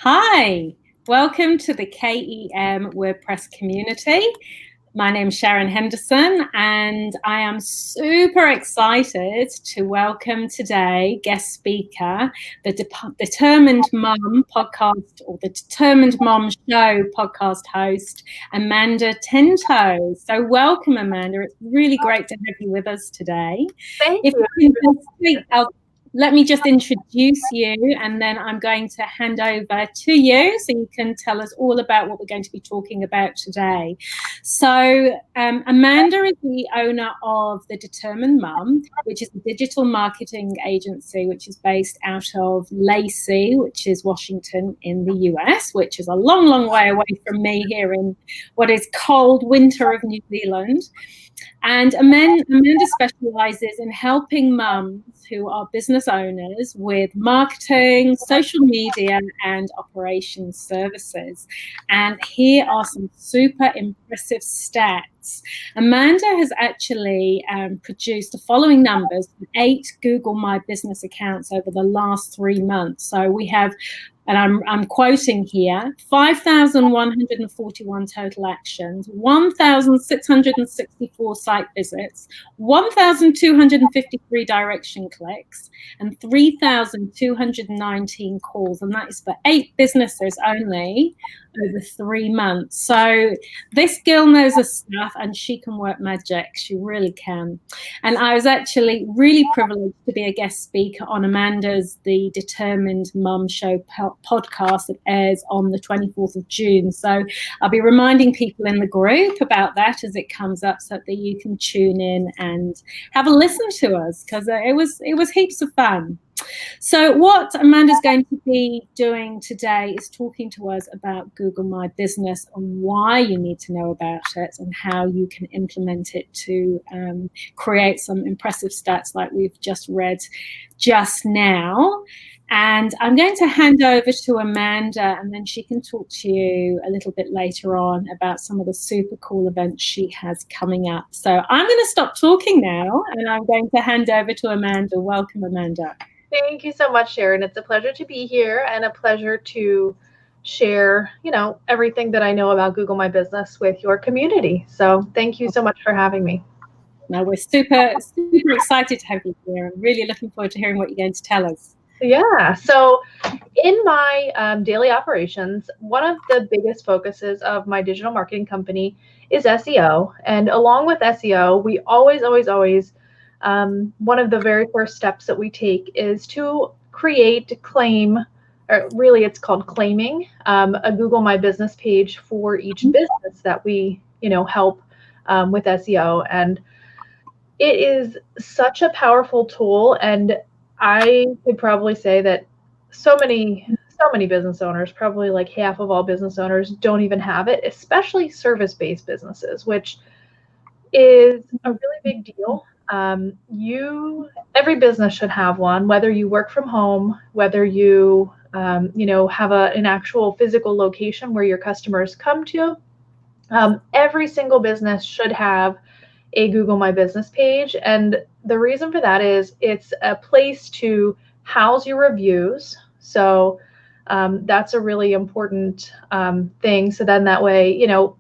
Hi, welcome to the KEM Wordpress community. My name's Sharon Henderson, and I am super excited to welcome today guest speaker, the Determined Mum podcast, or the Determined Mom Show podcast host, Amanda Tinto. So welcome, Amanda. It's really great to have you with us today. Thank you. Let me just introduce you, and then I'm going to hand over to you so you can tell us all about what we're going to be talking about today. So Amanda is the owner of The Determined Mum, which is a digital marketing agency which is based out of Lacey, which is Washington in the US, which is a long, long way away from me here in what is cold winter of New Zealand. And Amanda specializes in helping mums who are business owners with marketing, social media, and operations services. And here are some super impressive stats. Amanda has actually produced the following numbers: 8 Google My Business accounts over the last 3 months. So we have, and I'm quoting here, 5,141 total actions, 1,664 site visits, 1,253 direction clicks, and 3,219 calls. And that is for 8 businesses only over 3 months. So this girl knows her stuff, and she can work magic. She really can. And I was actually really privileged to be a guest speaker on Amanda's The Determined Mum Show podcast that airs on the 24th of June. So I'll be reminding people in the group about that as it comes up, so that you can tune in and have a listen to us, because it was heaps of fun. So what Amanda's going to be doing today is talking to us about Google My Business and why you need to know about it and how you can implement it to create some impressive stats like we've just read just now. And I'm going to hand over to Amanda, and then she can talk to you a little bit later on about some of the super cool events she has coming up. So I'm going to stop talking now, and I'm going to hand over to Amanda. Welcome, Amanda. Thank you so much, Sharon. It's a pleasure to be here and a pleasure to share, everything that I know about Google My Business with your community. So thank you so much for having me. No, we're super excited to have you here. I'm really looking forward to hearing what you're going to tell us. Yeah. So in my daily operations, one of the biggest focuses of my digital marketing company is SEO. And along with SEO, we always, one of the very first steps that we take is to claim, or really it's called claiming, a Google My Business page for each business that we, help with SEO. And it is such a powerful tool. And I could probably say that so many business owners, probably like half of all business owners, don't even have it, especially service-based businesses, which is a really big deal. Every business should have one, whether you work from home, whether you, have an actual physical location where your customers come to. Every single business should have a Google My Business page. And the reason for that is it's a place to house your reviews. So that's a really important thing. So then that way, you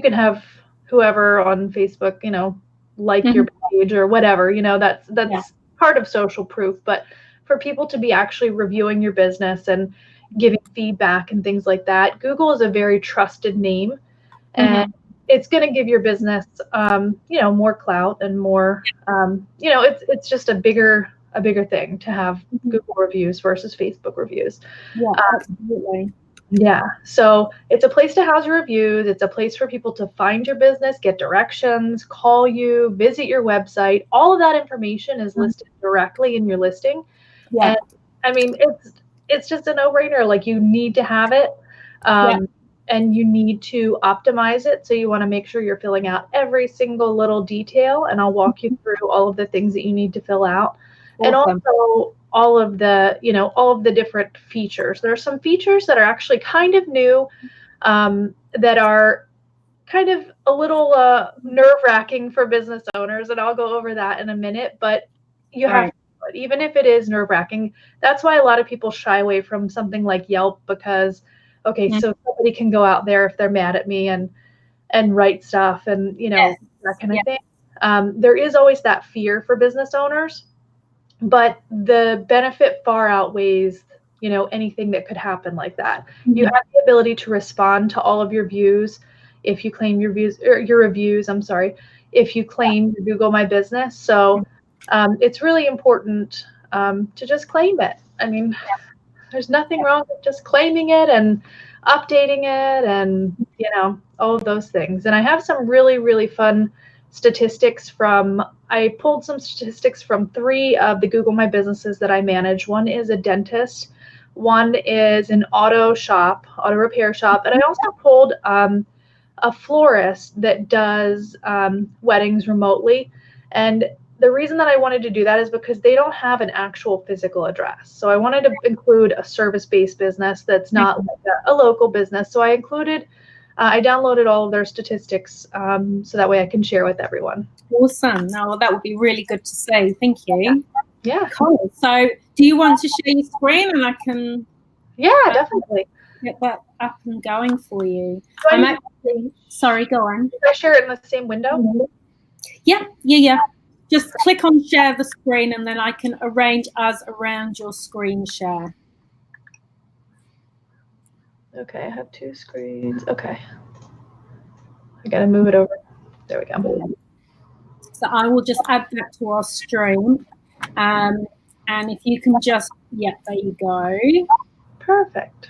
can have whoever on Facebook, like your page or whatever, that's part of social proof. But for people to be actually reviewing your business and giving feedback and things like that, Google is a very trusted name, and it's going to give your business, more clout and more, it's just a bigger thing to have Google reviews versus Facebook reviews. Yeah, absolutely. Yeah. So it's a place to house your reviews. It's a place for people to find your business, get directions, call you, visit your website. All of that information is listed directly in your listing. Yeah. And I mean, it's just a no-brainer. Like, you need to have it. And you need to optimize it. So you want to make sure you're filling out every single little detail. And I'll walk you through all of the things that you need to fill out. Awesome. And also all of the different features. There are some features that are actually kind of new, that are kind of a little nerve-wracking for business owners. And I'll go over that in a minute. But you have to But even if it is nerve-wracking, that's why a lot of people shy away from something like Yelp, because, okay, so somebody can go out there if they're mad at me and write stuff and, that kind of thing. There is always that fear for business owners, but the benefit far outweighs, anything that could happen like that. You have the ability to respond to all of your views if you claim your views, or your reviews, I'm sorry, if you claim your Google My Business. So it's really important to just claim it. I mean, there's nothing wrong with just claiming it and updating it and, all of those things. And I have some really, really fun statistics I pulled some statistics from 3 of the Google My Businesses that I manage. One is a dentist, one is an auto repair shop, and I also pulled a florist that does weddings remotely. And the reason that I wanted to do that is because they don't have an actual physical address. So I wanted to include a service-based business that's not like a local business. So I downloaded all of their statistics so that way I can share with everyone. Awesome. No, that would be really good to see. Thank you. Yeah. Cool. So do you want to share your screen and I can definitely get that up and going for you? Sorry, go on. Did I share it in the same window? Yeah. Just click on share the screen and then I can arrange us around your screen share. Okay, I have 2 screens. Okay. I gotta move it over. There we go. So I will just add that to our stream. And if you can just, there you go. Perfect.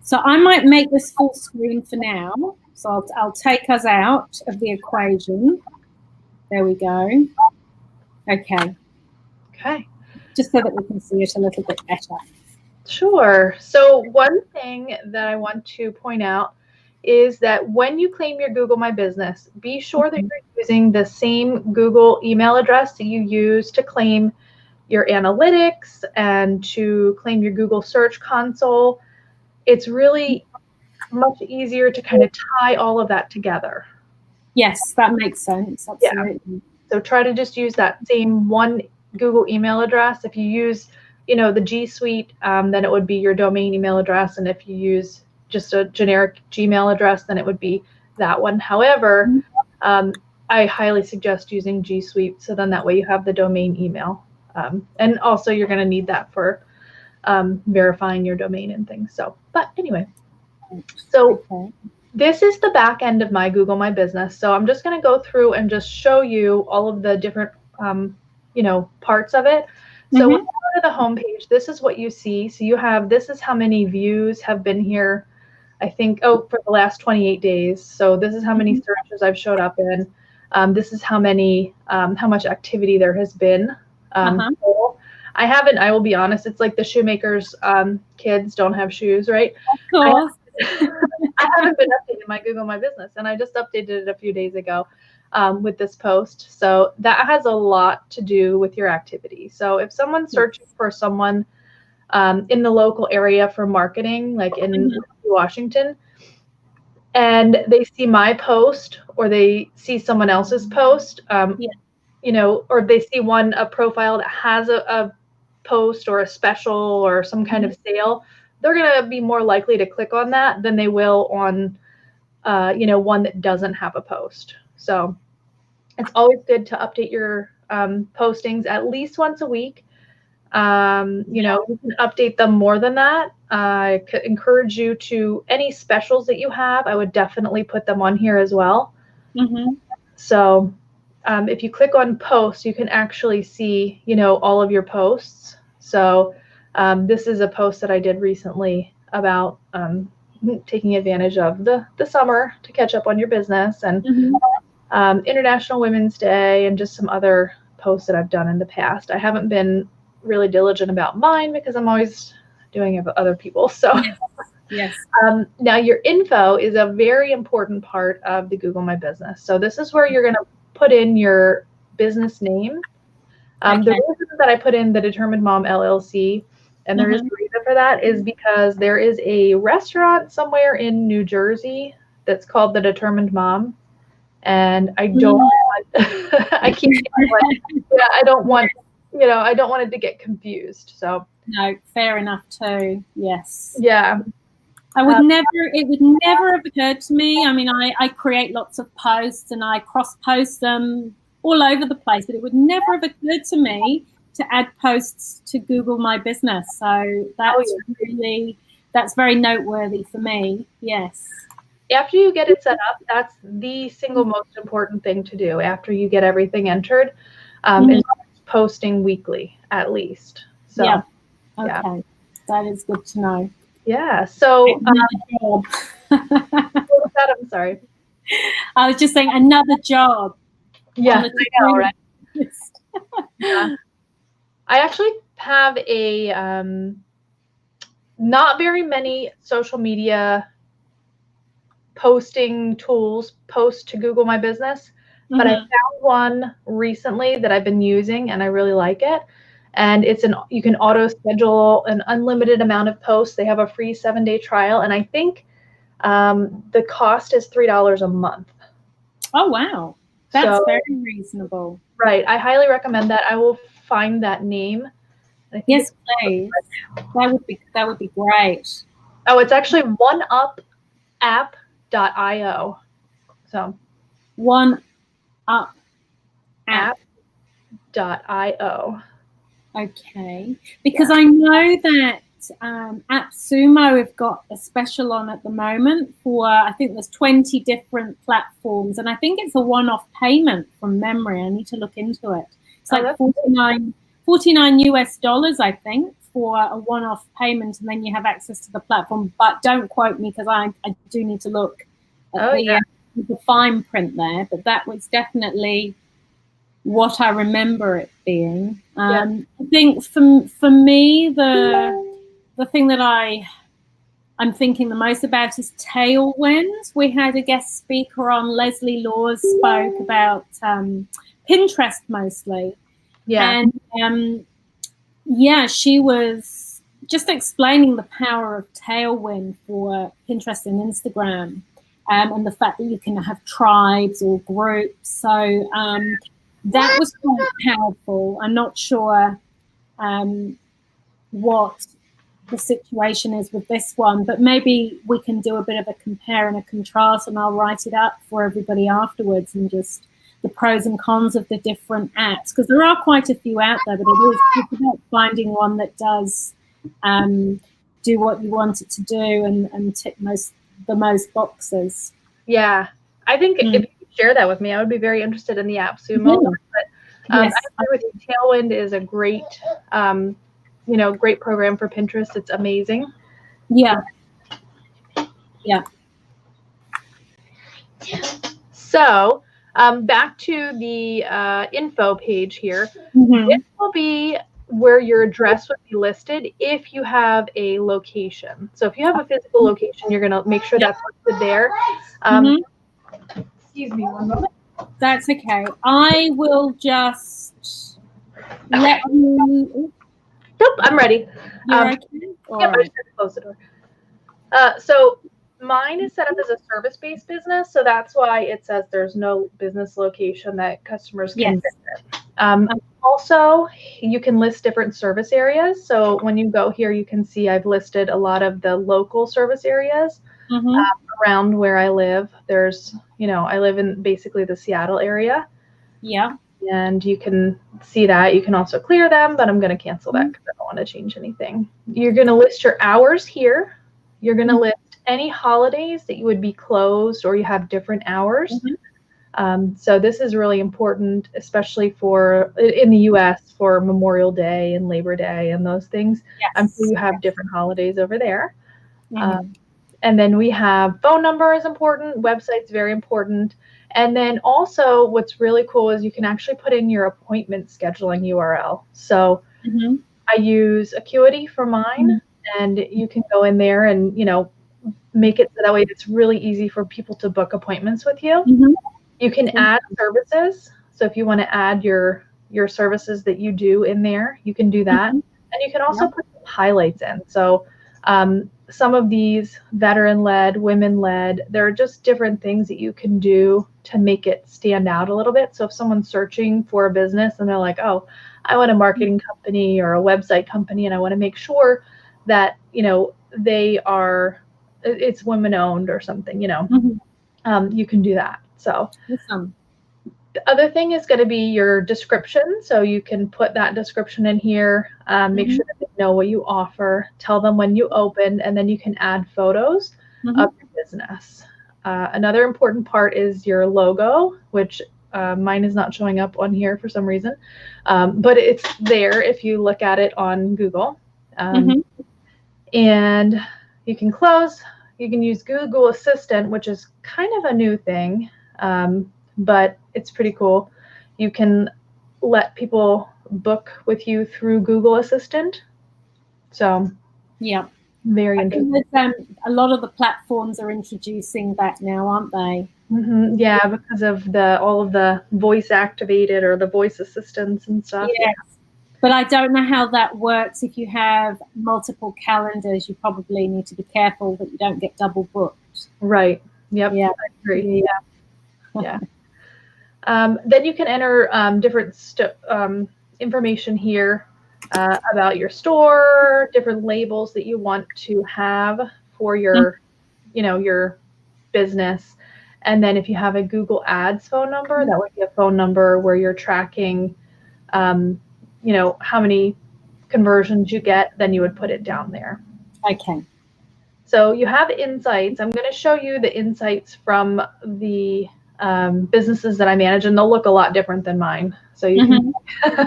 So I might make this full screen for now. So I'll take us out of the equation. There we go. Okay. Just so that we can see it a little bit better. Sure. So one thing that I want to point out is that when you claim your Google My Business, be sure that you're using the same Google email address that you use to claim your analytics and to claim your Google Search Console. It's really much easier to kind of tie all of that together. Yes, that makes sense. Absolutely. Yeah. So try to just use that same one Google email address. If you use, the G Suite, then it would be your domain email address. And if you use just a generic Gmail address, then it would be that one. However, I highly suggest using G Suite. So then that way you have the domain email. And also you're going to need that for verifying your domain and things. So, but anyway, this is the back end of my Google My Business. So I'm just going to go through and just show you all of the different, parts of it. So when you go to the homepage, this is what you see. So this is how many views have been here, I think, for the last 28 days. So this is how many searches I've showed up in. This is how much activity there has been. I will be honest, it's like the shoemaker's kids don't have shoes, right? Of course. I haven't been updating my Google My Business, and I just updated it a few days ago with this post. So that has a lot to do with your activity. So if someone's searching for someone in the local area for marketing, like in Washington, and they see my post or they see someone else's post, or they see a profile that has a post or a special or some kind of sale, they're going to be more likely to click on that than they will on, one that doesn't have a post. So it's always good to update your postings at least once a week. You can update them more than that. I could encourage you to, any specials that you have, I would definitely put them on here as well. So if you click on posts, you can actually see, all of your posts. So this is a post that I did recently about taking advantage of the summer to catch up on your business, and International Women's Day, and just some other posts that I've done in the past. I haven't been really diligent about mine because I'm always doing it for other people. So yes. Now your info is a very important part of the Google My Business. So this is where you're going to put in your business name. The reason that I put in the Determined Mom LLC, and there is a reason for that, is because there is a restaurant somewhere in New Jersey that's called the Determined Mom. And I don't want, I don't want I don't want it to get confused. So no, fair enough too. Yes. yeah. It would never have occurred to me. I mean, I create lots of posts and I cross post them all over the place, but it would never have occurred to me to add posts to Google My Business. So that's very noteworthy for me. Yes. After you get it set up, that's the single most important thing to do after you get everything entered, is posting weekly at least. So yeah. Okay. That is good to know. Yeah. So job. what was that? I'm sorry. I was just saying another job. Yeah, I know, right? Yeah. I actually have a not very many social media posting tools post to Google My Business, but I found one recently that I've been using and I really like it. And you can auto schedule an unlimited amount of posts. They have a free 7-day trial, and I think the cost is $3 a month. Oh wow, that's very reasonable. Right, I highly recommend that. I will find that name. Yes, please. That would be great. Oh, it's actually OneUpApp.io. So OneUpApp.io. Okay, because I know that AppSumo have got a special on at the moment for, I think there's 20 different platforms, and I think it's a one-off payment from memory. I need to look into it. It's like $49 US, I think, for a one-off payment, and then you have access to the platform. But don't quote me, because I do need to look at the fine print there. But that was definitely what I remember it being. I think for me, the thing that I'm thinking the most about is tailwinds. We had a guest speaker on, Leslie Laws, spoke about Pinterest mostly. Yeah. And she was just explaining the power of tailwind for Pinterest and Instagram, and the fact that you can have tribes or groups. So that was quite powerful. I'm not sure what the situation is with this one, but maybe we can do a bit of a compare and a contrast, and I'll write it up for everybody afterwards, and just the pros and cons of the different apps, because there are quite a few out there, but it's about finding one that does do what you want it to do and tick the most boxes. Yeah, I think if you could share that with me, I would be very interested in the AppSumo. But I agree with you. Tailwind is a great, great program for Pinterest. It's amazing. Yeah. So back to the info page here. This will be where your address would be listed if you have a location. So if you have a physical location, you're going to make sure that's listed there. Excuse me one moment. That's okay. I will just let you. Nope, I'm ready. Okay? Yep, I just have to close the door. So mine is set up as a service-based business, so that's why it says there's no business location that customers can visit. Also, you can list different service areas. So when you go here, you can see I've listed a lot of the local service areas around where I live. There's, I live in basically the Seattle area. Yeah. And you can see that. You can also clear them, but I'm going to cancel that because I don't want to change anything. You're going to list your hours here. You're going to list any holidays that you would be closed or you have different hours. So this is really important, especially in the US for Memorial Day and Labor Day and those things. So you have different holidays over there. And then we have phone number is important. Website's very important. And then also what's really cool is you can actually put in your appointment scheduling URL. So I use Acuity for mine, and you can go in there and, make it so that way it's really easy for people to book appointments with you. You can add services. So if you want to add your services that you do in there, you can do that. And you can also put highlights in. So some of these veteran-led, women-led, there are just different things that you can do to make it stand out a little bit. So if someone's searching for a business and they're like, oh, I want a marketing company or a website company, and I want to make sure that, they are, it's women owned or something, you can do that. So awesome. the other thing is going to be your description. So you can put that description in here, make sure that they know what you offer, tell them when you open, and then you can add photos of your business. Another important part is your logo, which mine is not showing up on here for some reason, but it's there if you look at it on Google. And you can close. You can use Google Assistant, which is kind of a new thing, but it's pretty cool. You can let people book with you through Google Assistant. So yeah, very interesting. A lot of the platforms are introducing that now, aren't they? Yeah, because of all of the voice activated or the voice assistants and stuff. Yes. But I don't know how that works. If you have multiple calendars, you probably need to be careful that you don't get double booked. Right. Yep. Yeah. I agree. Yeah. Then you can enter different information here about your store, different labels that you want to have for your, your business. And then if you have a Google Ads phone number, that would be a phone number where you're tracking, how many conversions you get, then you would put it down there. Okay. So you have insights. I'm going to show you the insights from the businesses that I manage, and they'll look a lot different than mine. So you can,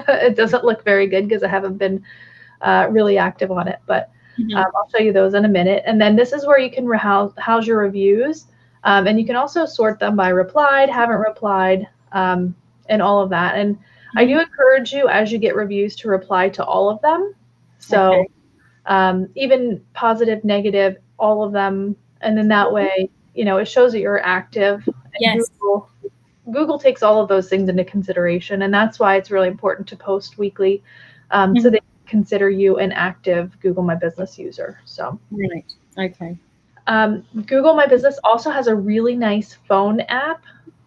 it doesn't look very good because I haven't been really active on it, but I'll show you those in a minute. And then this is where you can house your reviews, and you can also sort them by replied, haven't replied, and all of that. And I do encourage you, as you get reviews, to reply to all of them. So even positive, negative, all of them. And then that way, it shows that you're active. Yes. Google takes all of those things into consideration. And that's why it's really important to post weekly, so they consider you an active Google My Business user. So right. Okay. Google My Business also has a really nice phone app.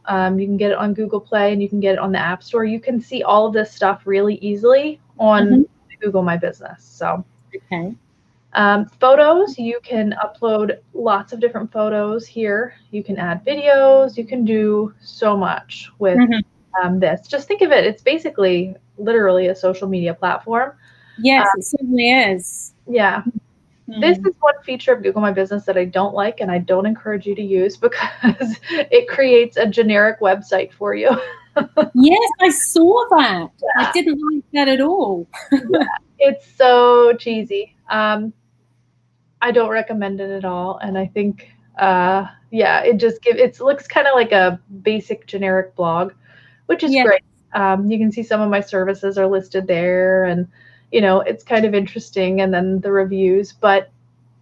You can get it on Google Play, and you can get it on the App Store. You can see all of this stuff really easily on Google My Business. So, okay. Photos, you can upload lots of different photos here. You can add videos. You can do so much with this. Just think of it. It's basically literally a social media platform. Yes, it certainly is. Yeah. This is one feature of Google My Business that I don't like, and I don't encourage you to use because it creates a generic website for you. Yes, I saw that. Yeah. I didn't like that at all. Yeah, it's so cheesy. I don't recommend it at all, and I think, it looks kind of like a basic generic blog, which is great. You can see some of my services are listed there, and it's kind of interesting, and then the reviews, but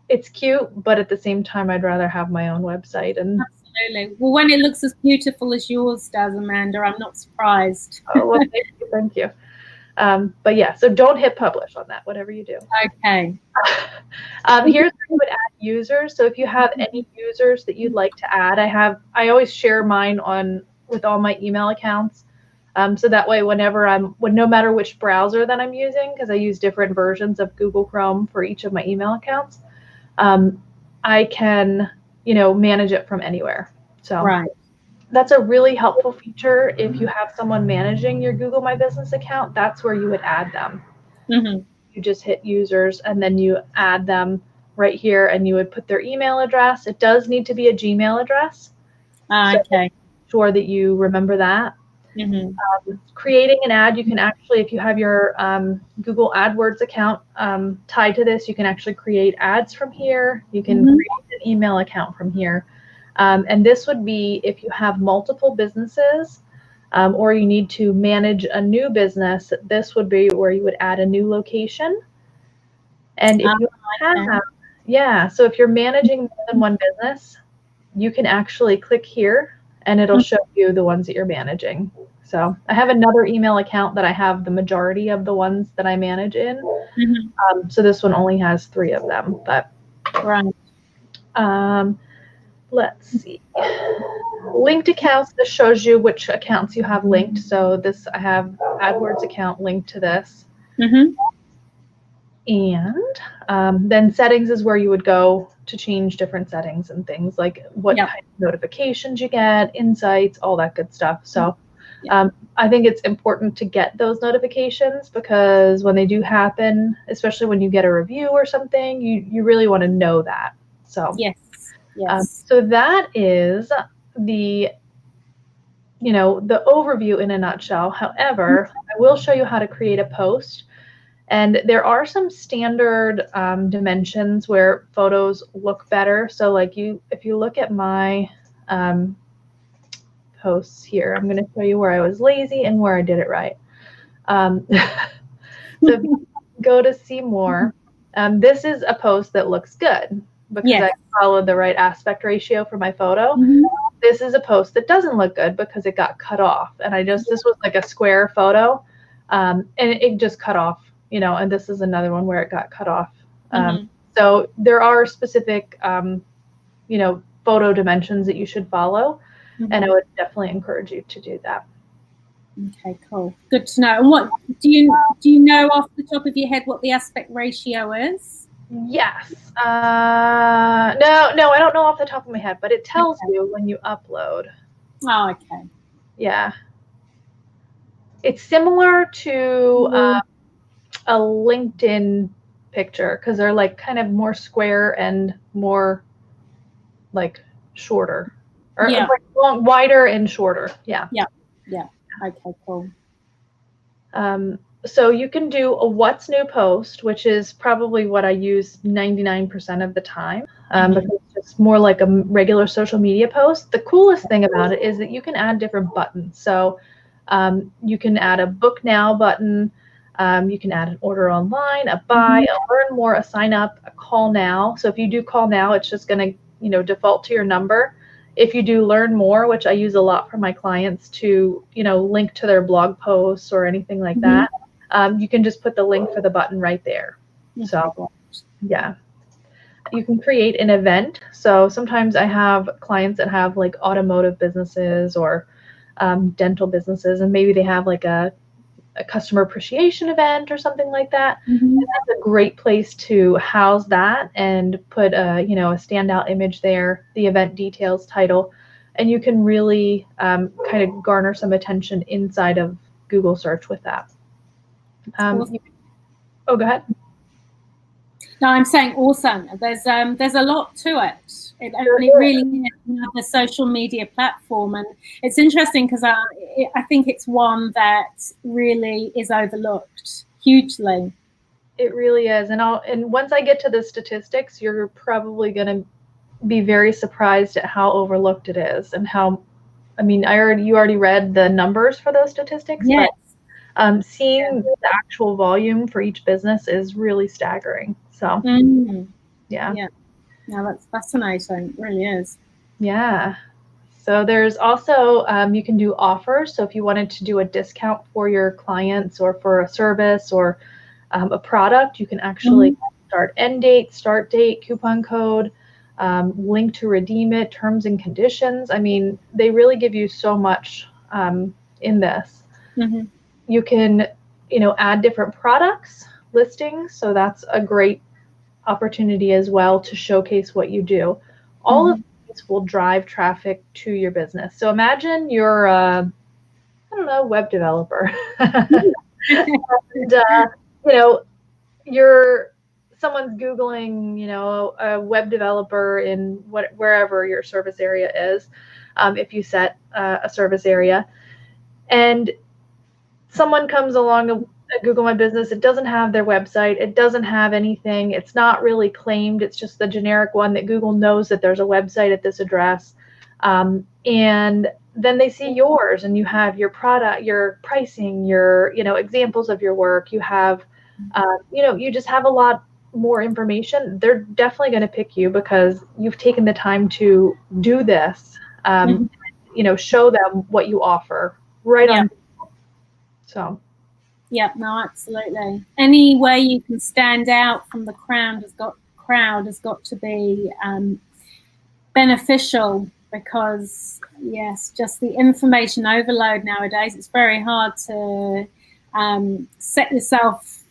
it's cute, but at the same time, I'd rather have my own website. And absolutely. Well, when it looks as beautiful as yours does, Amanda, I'm not surprised. Oh, well, thank you. But yeah, so don't hit publish on that, whatever you do. Okay. Here's where you would add users. So if you have any users that you'd like to add, I always share mine with all my email accounts. So that way, no matter which browser that I'm using, because I use different versions of Google Chrome for each of my email accounts, I can, manage it from anywhere. So that's a really helpful feature. If you have someone managing your Google My Business account, that's where you would add them. You just hit users, and then you add them right here, and you would put their email address. It does need to be a Gmail address. So make sure that you remember that. Creating an ad, you can actually, if you have your Google AdWords account tied to this, you can actually create ads from here. You can create an email account from here. And this would be if you have multiple businesses or you need to manage a new business, this would be where you would add a new location. And if you have, so if you're managing more than one business, you can actually click here, and it'll show you the ones that you're managing. So I have another email account that I have the majority of the ones that I manage in. So this one only has 3 of them. But let's see. Linked accounts, this shows you which accounts you have linked. So this, I have AdWords account linked to this. Mm-hmm. And then settings is where you would go to change different settings and things like what kind of notifications you get, insights, all that good stuff. So I think it's important to get those notifications, because when they do happen, especially when you get a review or something, you really want to know that. So so that is the the overview in a nutshell. However, I will show you how to create a post. And there are some standard dimensions where photos look better. So like if you look at my posts here, I'm going to show you where I was lazy and where I did it right. So if you go to see more, this is a post that looks good because I followed the right aspect ratio for my photo. This is a post that doesn't look good because it got cut off. And this was like a square photo, and it just cut off. And this is another one where it got cut off. So there are specific, photo dimensions that you should follow. And I would definitely encourage you to do that. Okay, cool. Good to know. And what do you know off the top of your head what the aspect ratio is? Yes. No, I don't know off the top of my head, but it tells you when you upload. Oh, okay. Yeah. It's similar to a LinkedIn picture because they're like kind of more square and more like shorter, or like wider and shorter. Yeah. Okay, cool. So you can do a what's new post, which is probably what I use 99% of the time, because it's more like a regular social media post. The coolest thing about it is that you can add different buttons. So you can add a book now button. You can add an order online, a buy, a learn more, a sign up, a call now. So if you do call now, it's just going to default to your number. If you do learn more, which I use a lot for my clients to link to their blog posts or anything like that, you can just put the link for the button right there. So yeah, you can create an event. So sometimes I have clients that have like automotive businesses or dental businesses, and maybe they have like a customer appreciation event or something like that. And that's a great place to house that and put a standout image there, the event details, title, and you can really kind of garner some attention inside of Google search with that. Go ahead. No, I'm saying awesome. There's a lot to it. It really is another social media platform, and it's interesting because I think it's one that really is overlooked hugely. It really is, and once I get to the statistics, you're probably going to be very surprised at how overlooked it is, and how, you already read the numbers for those statistics. Yes. But seeing the actual volume for each business is really staggering. So yeah. No, that's fascinating. It really is. Yeah. So there's also, you can do offers. So if you wanted to do a discount for your clients or for a service or a product, you can actually end date, start date, coupon code, link to redeem it, terms and conditions. They really give you so much in this. You can, add different products, listings. So that's a great opportunity as well to showcase what you do. All of these will drive traffic to your business. So imagine you're a, web developer. And, someone's Googling, a web developer in wherever your service area is, if you set a service area, and someone comes along Google My Business, it doesn't have their website, it doesn't have anything, it's not really claimed, it's just the generic one that Google knows that there's a website at this address, and then they see yours, and you have your product, your pricing, your examples of your work, you have you just have a lot more information. They're definitely going to pick you because you've taken the time to do this, show them what you offer right on. So yeah, no, absolutely. Any way you can stand out from the crowd has got to be beneficial because, yes, just the information overload nowadays, it's very hard to set yourself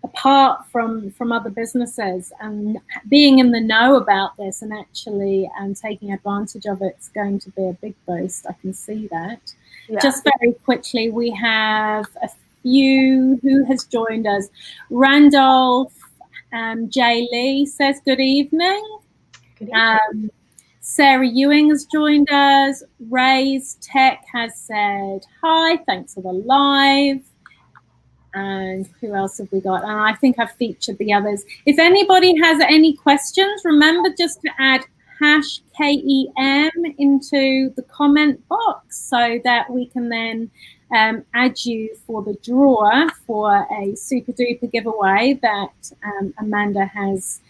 apart from other businesses, and being in the know about this and actually taking advantage of it's going to be a big boost. I can see that. Yeah. Just very quickly, we have a few who has joined us. Randolph J. Lee says good evening. Good evening. Sarah Ewing has joined us. Ray's Tech has said hi, thanks for the live. And who else have we got? And I think I've featured the others. If anybody has any questions, remember just to add #KEM into the comment box so that we can then add you for the draw for a super duper giveaway that Amanda has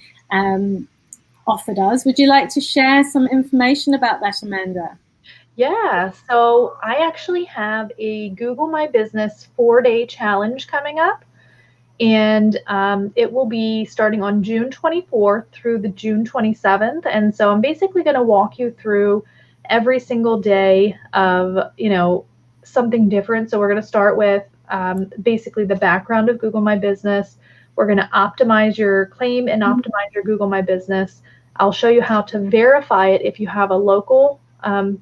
offered us. Would you like to share some information about that, Amanda? Yeah, so I actually have a Google My Business 4-day challenge coming up, and it will be starting on June 24th through the June 27th. And so I'm basically going to walk you through every single day of, something different. So we're going to start with basically the background of Google My Business. We're going to optimize your claim and optimize your Google My Business. I'll show you how to verify it if you have a local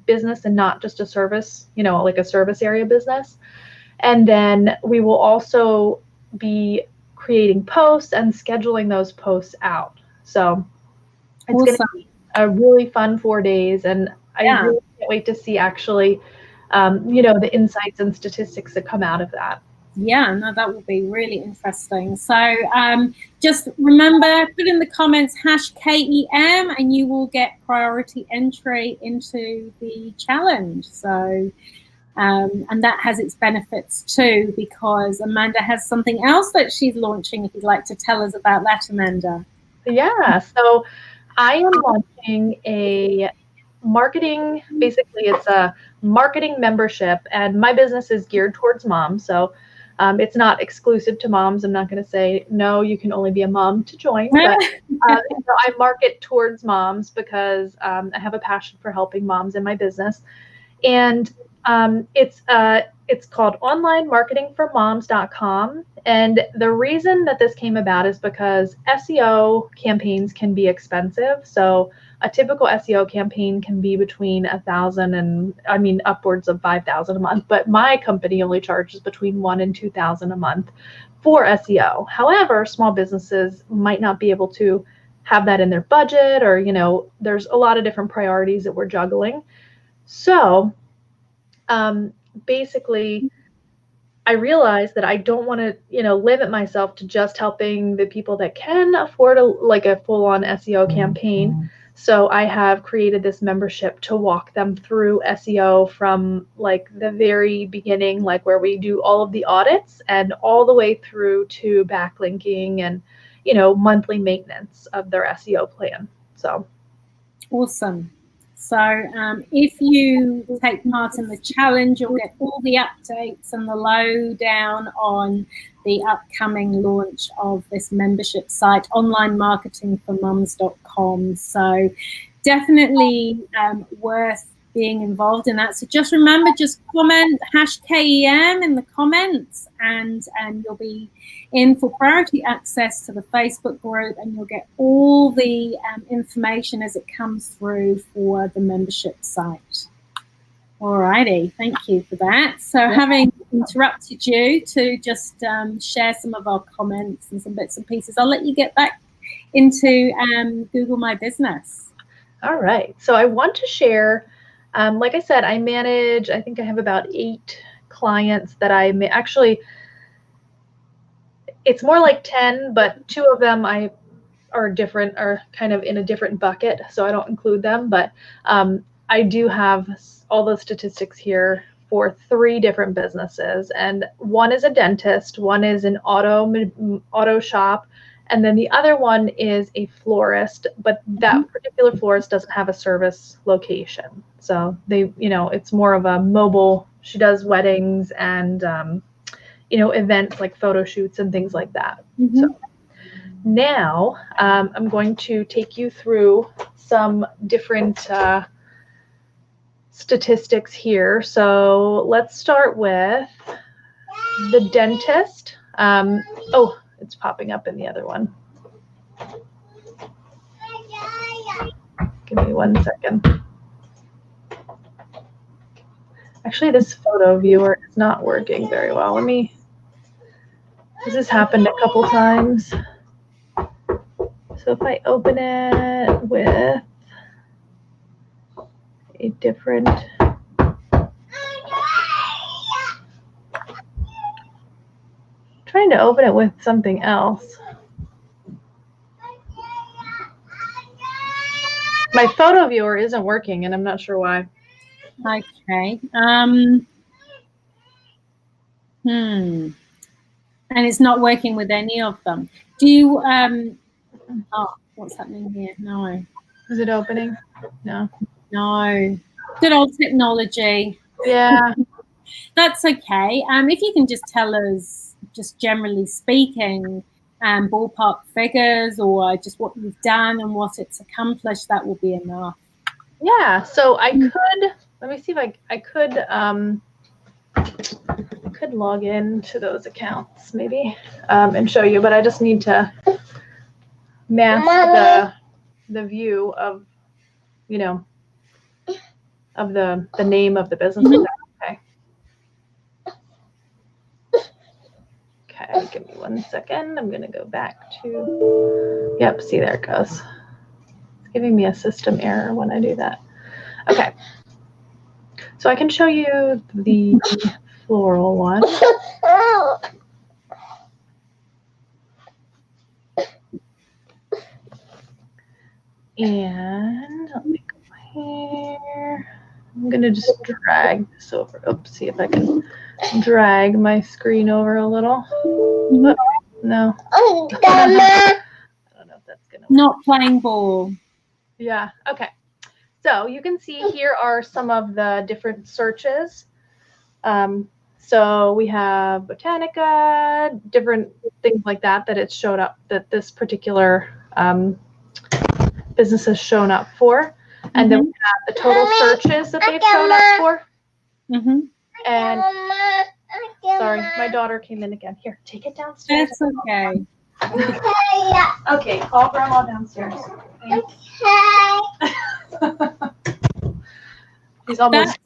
business and not just a service, like a service area business. And then we will also be creating posts and scheduling those posts out. So it's going to be a really fun 4 days, and I really can't wait to see actually, the insights and statistics that come out of that. Yeah, no, that will be really interesting. So just remember, put in the comments #KEM and you will get priority entry into the challenge. So, and that has its benefits too, because Amanda has something else that she's launching. If you'd like to tell us about that, Amanda. Yeah, so I am launching a marketing, basically it's a marketing membership, and my business is geared towards moms. So it's not exclusive to moms. I'm not going to say, no, you can only be a mom to join. But I market towards moms because I have a passion for helping moms in my business. And it's called OnlineMarketingForMoms.com. And the reason that this came about is because SEO campaigns can be expensive. So a typical SEO campaign can be between $1,000 and upwards of $5,000 a month. But my company only charges between $1,000 and $2,000 a month for SEO. However, small businesses might not be able to have that in their budget, or there's a lot of different priorities that we're juggling. So basically, I realized that I don't want to, limit myself to just helping the people that can afford a full-on SEO campaign. So I have created this membership to walk them through SEO from the very beginning, where we do all of the audits, and all the way through to backlinking and, monthly maintenance of their SEO plan. So awesome. So if you take part in the challenge, you'll get all the updates and the lowdown on the upcoming launch of this membership site, OnlineMarketingForMoms.com. So definitely worth being involved in that. So just remember, just comment #KEM in the comments, and you'll be in for priority access to the Facebook group, and you'll get all the information as it comes through for the membership site. Alrighty, thank you for that. So having interrupted you to just share some of our comments and some bits and pieces, I'll let you get back into Google My Business. All right, so I want to share, like I said, I think I have about 8 clients that actually, it's more like 10, but 2 of them are kind of in a different bucket, so I don't include them. But I do have all the statistics here for 3 different businesses, and one is a dentist, one is an auto shop, and then the other one is a florist, but that particular florist doesn't have a service location. So it's more of a mobile. She does weddings and events like photo shoots and things like that. So Now, I'm going to take you through some different statistics here. So let's start with the dentist. Oh, it's popping up in the other one. Give me 1 second. Actually, this photo viewer is not working very well. This has happened a couple times. So if I open it with a different, trying to open it with something else. My photo viewer isn't working, and I'm not sure why. Okay. And it's not working with any of them. Do you, oh, what's happening here? No. Is it opening? No. No. Good old technology. Yeah. That's okay. If you can just tell us, just generally speaking, ballpark figures or just what you've done and what it's accomplished, that will be enough. Yeah. So I could, let me see if I could log into those accounts maybe and show you, but I just need to mask the view of, you know, of the name of the business. Okay. Okay, give me 1 second. I'm going to go back to, yep, see, there it goes. It's giving me a system error when I do that. Okay. So I can show you the floral one. And let me go here. I'm going to just drag this over. Oops, see if I can drag my screen over a little. Oh, no. I don't know if that's going to work. Not playing ball. Yeah, okay. So you can see here are some of the different searches. So we have Botanica, different things like that it showed up, that this particular business has shown up for. And then we have the total searches that they've shown up for. And sorry, my daughter came in again. Here, take it downstairs. That's okay. Okay, call grandma downstairs. He's almost.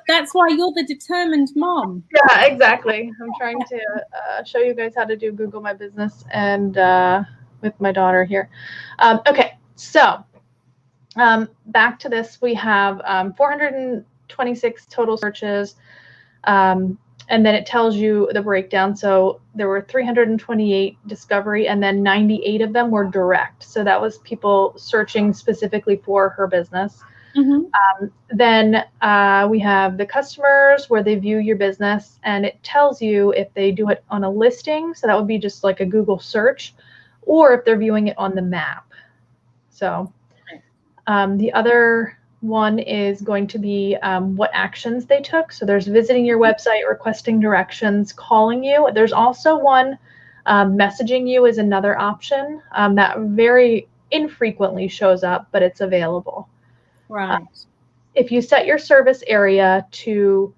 That's why you're the determined mom. Yeah, exactly. I'm trying to show you guys how to do Google My Business and with my daughter here. Okay, so back to this, we have 426 total searches, and then it tells you the breakdown. So there were 328 discovery, and then 98 of them were direct. So that was people searching specifically for her business. Then we have the customers where they view your business, and it tells you if they do it on a listing. So that would be just like a Google search, or if they're viewing it on the map. So the other one is going to be what actions they took. So there's visiting your website, requesting directions, calling you. There's also one messaging you is another option that very infrequently shows up, but it's available. Right. If you set your service area to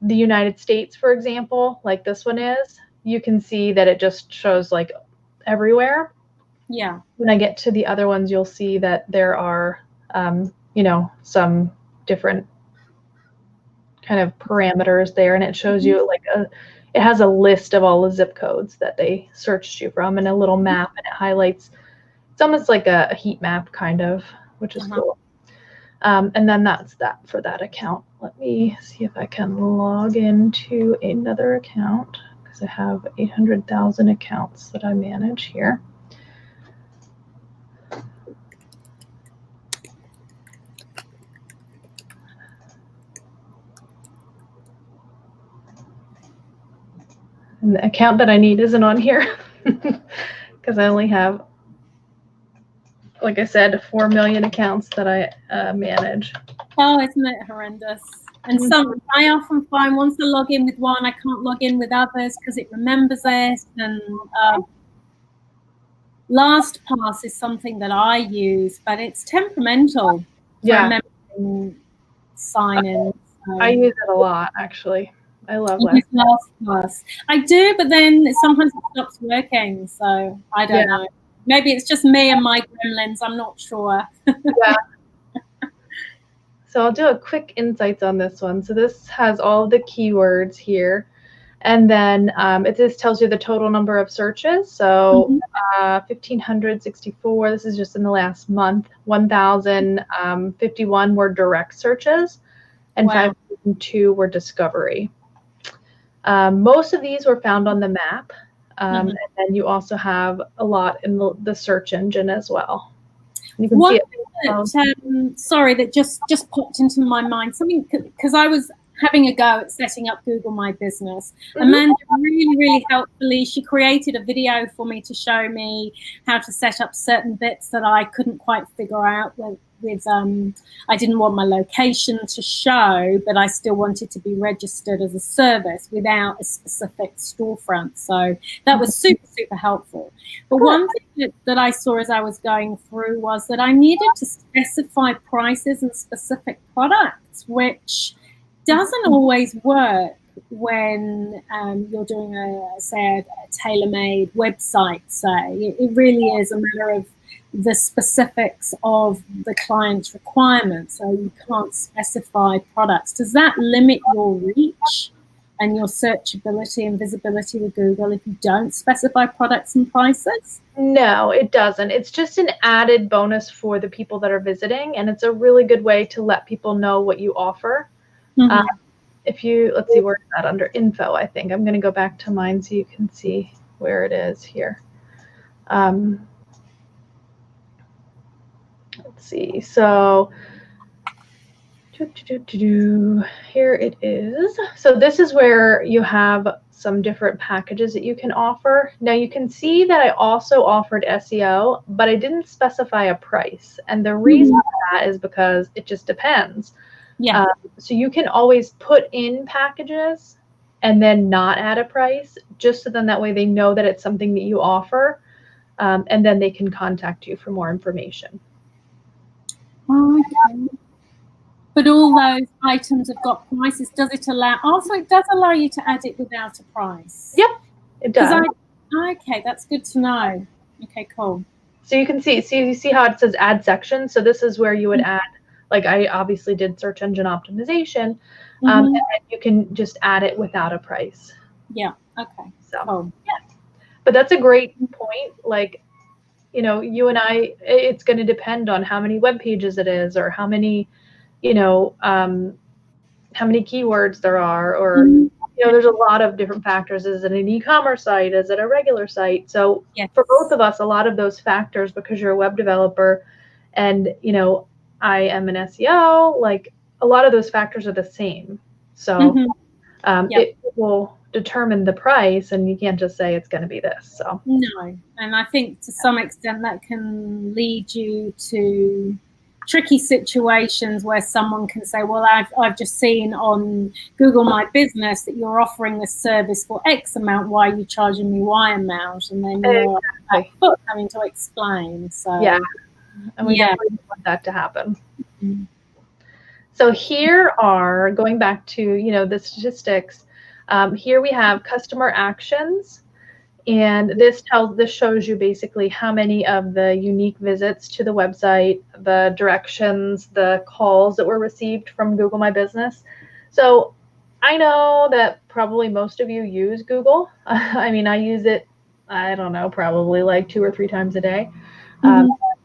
the United States, for example, like this one is, you can see that it just shows like everywhere. Yeah. When I get to the other ones, you'll see that there are, you know, some different kind of parameters there, and it shows you like it has a list of all the zip codes that they searched you from and a little map, and it highlights. It's almost like a heat map kind of, which is cool. And then that's that for that account. Let me see if I can log into another account because I have 800,000 accounts that I manage here. And the account that I need isn't on here because I only have, like I said, 4 million accounts that I manage. Oh, isn't it horrendous? And I often find once I log in with one, I can't log in with others because it remembers it. And LastPass is something that I use, but it's temperamental for remembering sign-in. I use it a lot, actually. I love LastPass. I do, but then sometimes it stops working, so I don't know. Maybe it's just me and my gremlins. I'm not sure. Yeah. So I'll do a quick insights on this one. So this has all of the keywords here. And then it just tells you the total number of searches. So 1,564, this is just in the last month. 1,051 were direct searches, and 502 were discovery. Most of these were found on the map. And then you also have a lot in the search engine as well. You can see it. Sorry, that just popped into my mind. Something, because I was having a go at setting up Google My Business. Amanda really helpfully, she created a video for me to show me how to set up certain bits that I couldn't quite figure out with I didn't want my location to show, but I still wanted to be registered as a service without a specific storefront. So that was super helpful. But one thing that I saw as I was going through was that I needed to specify prices and specific products, which doesn't always work when you're doing a tailor-made website, say. It really is a matter of the specifics of the client's requirements, so you can't specify products. Does that limit your reach and your searchability and visibility with Google if you don't specify products and prices? No, it doesn't. It's just an added bonus for the people that are visiting, and it's a really good way to let people know what you offer. If you, let's see, where is that? Under info, I think. I'm going to go back to mine so you can see where it is here. Let's see. So here it is. So this is where you have some different packages that you can offer. Now you can see that I also offered SEO, but I didn't specify a price. And the reason for that is because it just depends. Yeah. So you can always put in packages and then not add a price, just so then that way they know that it's something that you offer, and then they can contact you for more information. Okay. But all those items have got prices. Does it allow? Also, it does allow you to add it without a price. Yep, it does. Okay, that's good to know. Okay, cool. So you can see, you see how it says add section. So this is where you would add. Like I obviously did search engine optimization, and then you can just add it without a price. Yeah. Okay. So cool. Yeah, but that's a great point. Like, you know, you and I, it's going to depend on how many web pages it is, or how many, you know, how many keywords there are, or you know, there's a lot of different factors. Is it an e-commerce site? Is it a regular site? So for both of us, a lot of those factors, because you're a web developer, and you know, I am an SEO, like a lot of those factors are the same. So it will determine the price, and you can't just say it's going to be this. So no, and I think to some extent that can lead you to tricky situations where someone can say, well, I've just seen on Google My Business that you're offering this service for X amount, why are you charging me Y amount? And then you're having to explain. So yeah. And we definitely don't want that to happen. So here are, going back to, you know, the statistics, here we have customer actions, and this shows you basically how many of the unique visits to the website, the directions, the calls that were received from Google My Business. So I know that probably most of you use Google. I mean, I use it, I don't know, probably like 2 or 3 times a day.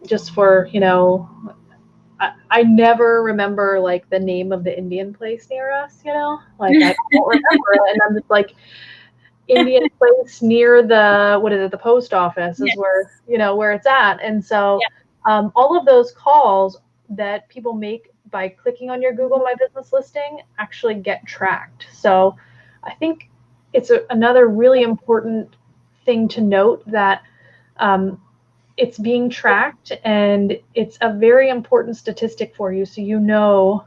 Just for, you know, I never remember like the name of the Indian place near us, you know, like I don't remember it. And I'm just like, Indian place near the, what is it, the post office is where, you know, where it's at. And so all of those calls that people make by clicking on your Google My Business listing actually get tracked. So I think it's another really important thing to note that it's being tracked, and it's a very important statistic for you. So you know,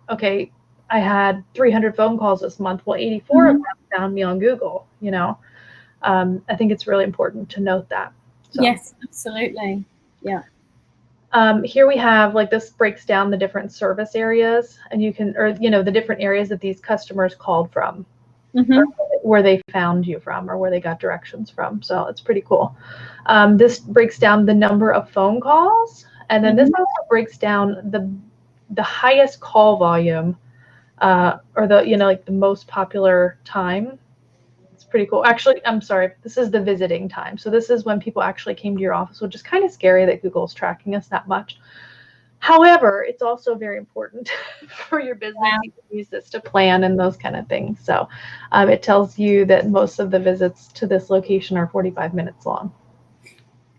okay, I had 300 phone calls this month. Well, 84 of them found me on Google, you know. I think it's really important to note that. So. Yes, absolutely. Yeah. Here we have, like, this breaks down the different service areas, and you can, or, you know, the different areas that these customers called from, or where they found you from, or where they got directions from. So it's pretty cool. This breaks down the number of phone calls, and then this also breaks down the highest call volume, or the, you know, like the most popular time. It's pretty cool. Actually, I'm sorry, this is the visiting time. So this is when people actually came to your office, which is kind of scary that Google's tracking us that much. However, it's also very important for your business. Wow. You can use this to plan and those kind of things. So it tells you that most of the visits to this location are 45 minutes long.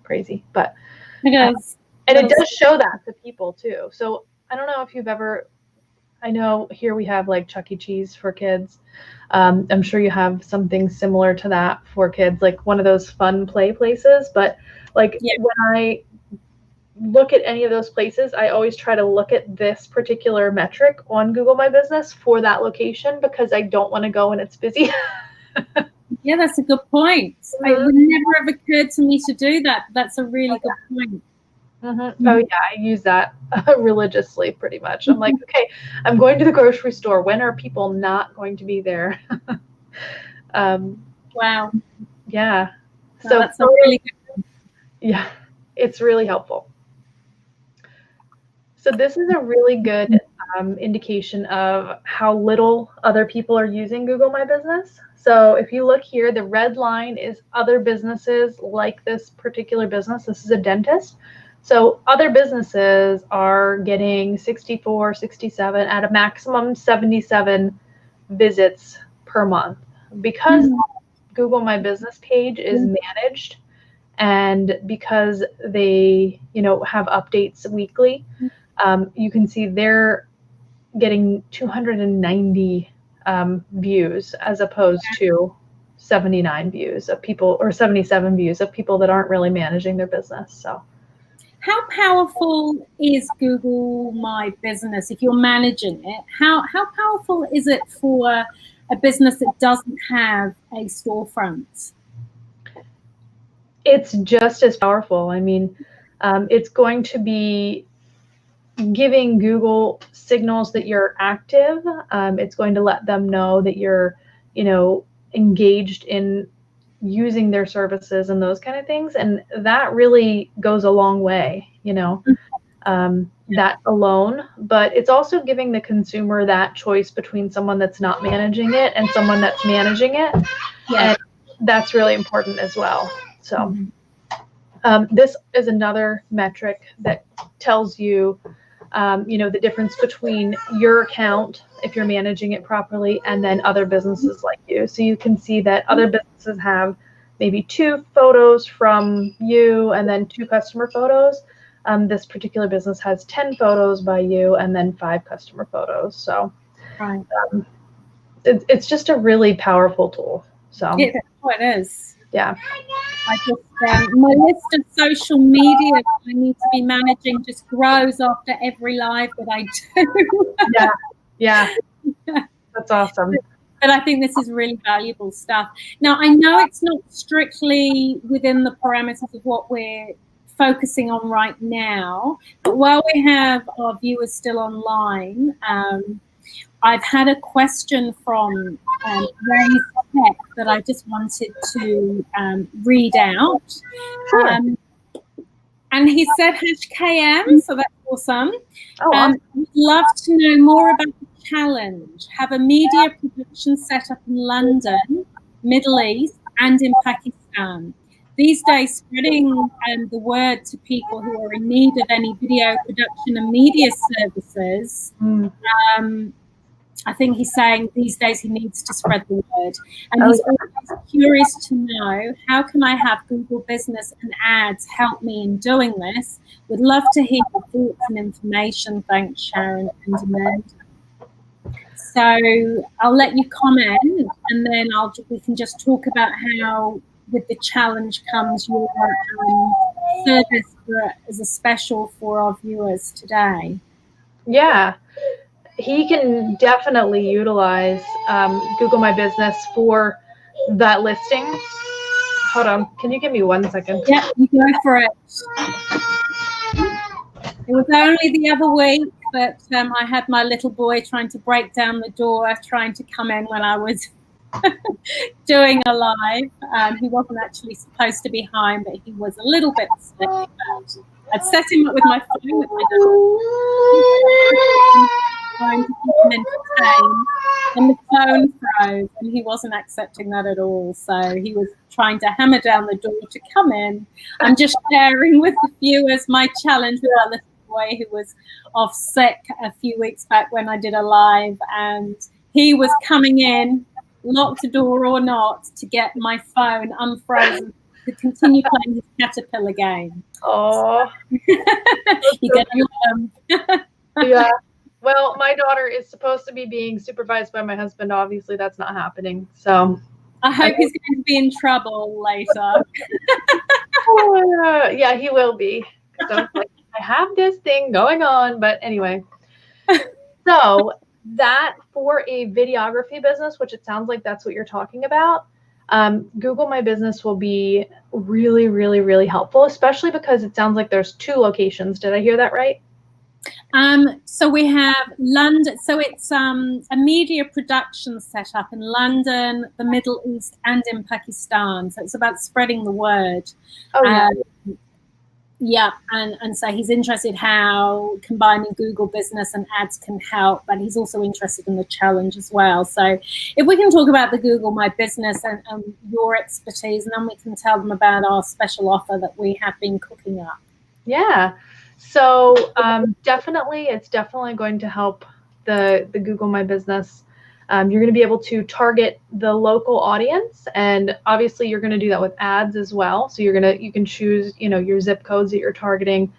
Crazy, but It is. And it does show that to people too. So I don't know if you've ever, I know here we have like Chuck E. Cheese for kids. I'm sure you have something similar to that for kids, like one of those fun play places. But like when I look at any of those places, I always try to look at this particular metric on Google My Business for that location, because I don't want to go when it's busy. Yeah, that's a good point. It would never have occurred to me to do that. That's a really good point. Oh yeah, I use that religiously, pretty much. I'm like, okay, I'm going to the grocery store. When are people not going to be there? Wow. Yeah. So So that's a really good one. Yeah, it's really helpful. So this is a really good indication of how little other people are using Google My Business. So if you look here, the red line is other businesses like this particular business. This is a dentist. So other businesses are getting 64, 67 at a maximum 77 visits per month. Because Google My Business page is managed, and because they, you know, have updates weekly, you can see they're getting 290 views as opposed to 79 views of people, or 77 views of people that aren't really managing their business. So how powerful is Google My Business if you're managing it? How powerful is it for a business that doesn't have a storefront? It's just as powerful. I mean, it's going to be giving Google signals that you're active. It's going to let them know that you're, you know, engaged in using their services and those kind of things. And that really goes a long way, you know, that alone. But it's also giving the consumer that choice between someone that's not managing it and someone that's managing it. And that's really important as well. So this is another metric that tells you, you know, the difference between your account, if you're managing it properly, and then other businesses like you. So you can see that other businesses have maybe 2 photos from you and then 2 customer photos. This particular business has 10 photos by you and then 5 customer photos. So it's just a really powerful tool. So it is. Yeah. I just my list of social media I need to be managing just grows after every live that I do. Yeah. That's awesome. But I think this is really valuable stuff. Now, I know it's not strictly within the parameters of what we're focusing on right now, but while we have our viewers still online, I've had a question from Ray's Tech that I just wanted to read out. Sure. And he said #KM, so that's awesome. Awesome. We'd love to know more about the challenge. Have a media production set up in London, Middle East, and in Pakistan. These days, spreading the word to people who are in need of any video production and media services. I think he's saying these days he needs to spread the word. And he's always curious to know, how can I have Google Business and ads help me in doing this? Would love to hear your thoughts and information. Thanks, Sharon and Amanda. So I'll let you comment, and then we can just talk about how with the challenge comes your service as a special for our viewers today. Yeah. He can definitely utilize Google My Business for that listing. Hold on. Can you give me 1 second? Yeah, you go for it. It was only the other week that I had my little boy trying to break down the door, trying to come in when I was doing a live. He wasn't actually supposed to be home, but he was a little bit sick. I'd set him up with my phone, which I don't trying to keep him entertained, and the phone froze, and he wasn't accepting that at all. So he was trying to hammer down the door to come in. I'm just sharing with the viewers my challenge with our little boy who was off sick a few weeks back when I did a live, and he was coming in, locked the door or not, to get my phone unfrozen to continue playing his caterpillar game. Oh, You get them. yeah. Well, my daughter is supposed to be being supervised by my husband. Obviously, that's not happening. So I hope he's going to be in trouble later. Yeah, he will be. So like, I have this thing going on, but anyway. So that for a videography business, which it sounds like that's what you're talking about, Google My Business will be really, really, really helpful, especially because it sounds like there's 2 locations. Did I hear that right? So we have London. So it's a media production setup in London, the Middle East, and in Pakistan. So it's about spreading the word. Oh, yeah. Yeah, and so he's interested how combining Google Business and ads can help, but he's also interested in the challenge as well. So if we can talk about the Google My Business and your expertise, and then we can tell them about our special offer that we have been cooking up. Yeah. So definitely, it's definitely going to help the Google My Business. You're going to be able to target the local audience, and obviously you're going to do that with ads as well. So you can choose, your zip codes that you're targeting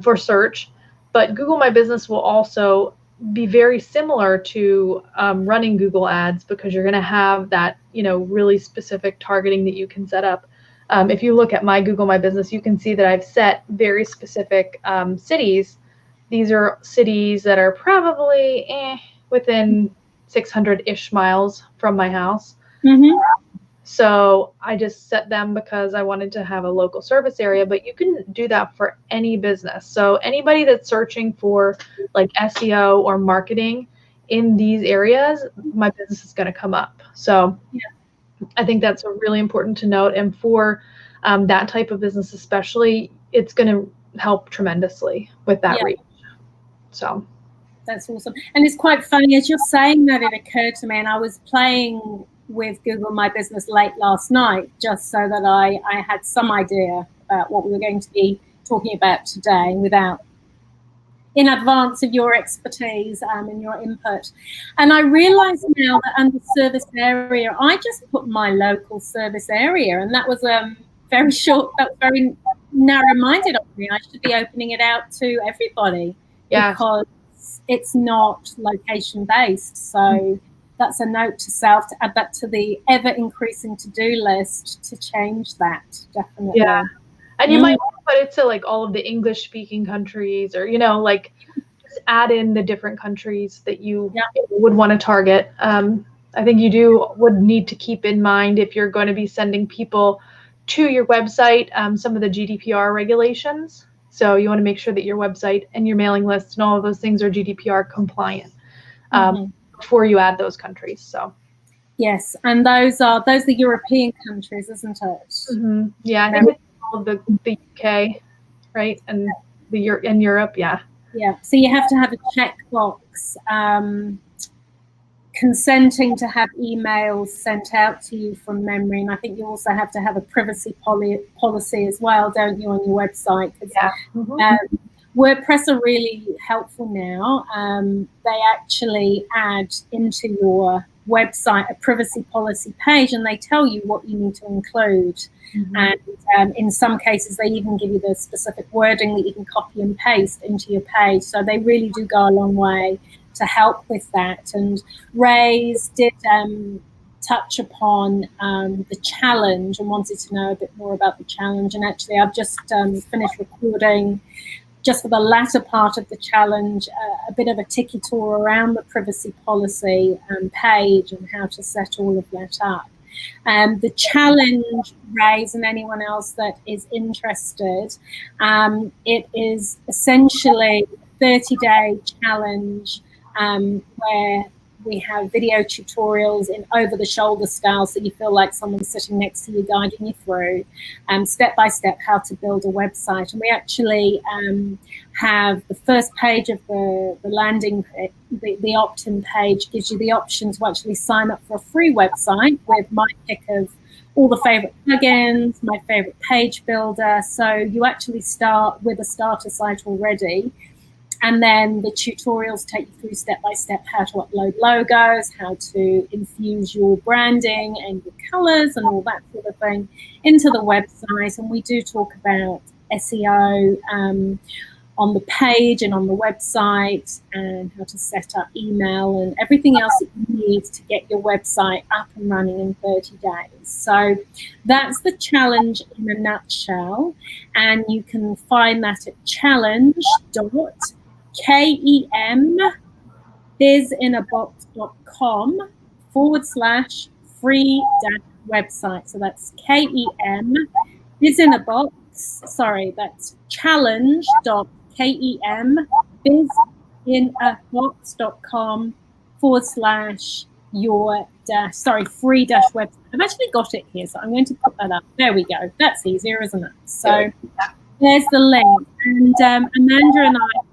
for search. But Google My Business will also be very similar to running Google Ads, because you're going to have that, really specific targeting that you can set up. If you look at my Google My Business, you can see that I've set very specific cities. These are cities that are probably within 600-ish miles from my house. Mm-hmm. So I just set them because I wanted to have a local service area, but you can do that for any business. So anybody that's searching for like SEO or marketing in these areas, My Business is going to come up. So yeah. I think that's really important to note. And for that type of business especially, it's going to help tremendously with that reach. So that's awesome. And it's quite funny, as you're saying that, it occurred to me, and I was playing with Google My Business late last night, just so that I had some idea about what we were going to be talking about today without in advance of your expertise and your input. And I realize now that under service area, I just put my local service area, and that was very short, very narrow-minded of me. I should be opening it out to everybody because it's not location-based. So that's a note to self, to add that to the ever-increasing to-do list to change that, definitely. Yeah. And you might want to put it to like all of the English-speaking countries, or, just add in the different countries that you would want to target. I think you would need to keep in mind, if you're going to be sending people to your website, some of the GDPR regulations. So you want to make sure that your website and your mailing list and all of those things are GDPR compliant before you add those countries. So yes, and those are European countries, isn't it? Mm-hmm. Yeah, I think it's all of the UK, right, and in Europe, yeah. Yeah, so you have to have a checkbox consenting to have emails sent out to you from memory, and I think you also have to have a privacy policy as well, don't you, on your website? Yeah. WordPress are really helpful now. They actually add into your website a privacy policy page, and they tell you what you need to include. And in some cases, they even give you the specific wording that you can copy and paste into your page. So they really do go a long way to help with that. And Ray's did touch upon the challenge and wanted to know a bit more about the challenge. And actually, I've just finished recording, just for the latter part of the challenge, a bit of a tiki tour around the privacy policy page and how to set all of that up. The challenge, Raise, and anyone else that is interested, it is essentially a 30-day challenge where we have video tutorials in over-the-shoulder style, so you feel like someone's sitting next to you guiding you through step-by-step how to build a website. And we actually have the first page of the landing, the opt-in page gives you the option to actually sign up for a free website with my pick of all the favorite plugins, my favorite page builder. So you actually start with a starter site already. And then the tutorials take you through step-by-step how to upload logos, how to infuse your branding and your colors and all that sort of thing into the website. And we do talk about SEO on the page and on the website, and how to set up email and everything else that you need to get your website up and running in 30 days. So that's the challenge in a nutshell. And you can find that at challenge.kembizinAbox.com/free-website. So that's that's challenge.kembizinAbox.com/free-website. I've actually got it here, so I'm going to put that up. There we go. That's easier, isn't it? So there's the link. And Amanda and I have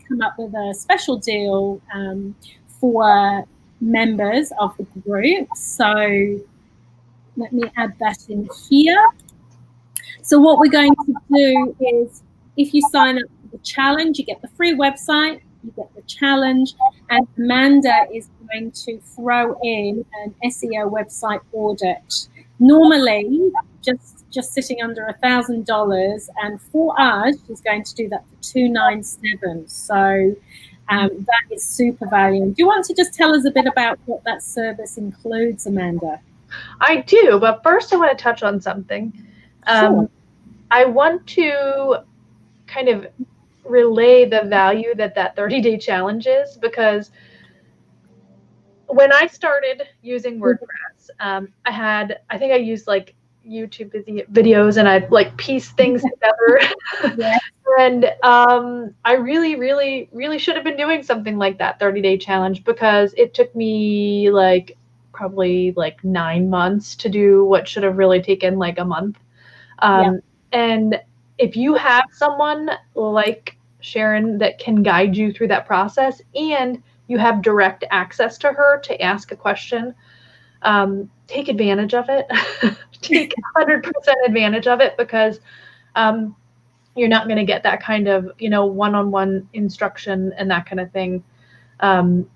come up with a special deal for members of the group. So let me add that in here. So what we're going to do is, if you sign up for the challenge, you get the free website, you get the challenge, and Amanda is going to throw in an SEO website audit. Normally, just sitting under $1,000, and for us, she's going to do that for $297. So that is super valuable. Do you want to just tell us a bit about what that service includes, Amanda? I do, but first I want to touch on something. Sure. I want to kind of relay the value that 30-day challenge is, because when I started using WordPress, I think I used like YouTube videos, and I'd like piece things together. Yeah. And I really should have been doing something like that 30-day challenge, because it took me like probably like 9 months to do what should have really taken like a month. And if you have someone like Sharon that can guide you through that process, and you have direct access to her to ask a question, take advantage of it. Take 100% advantage of it, because you're not going to get that kind of, one-on-one instruction and that kind of thing. And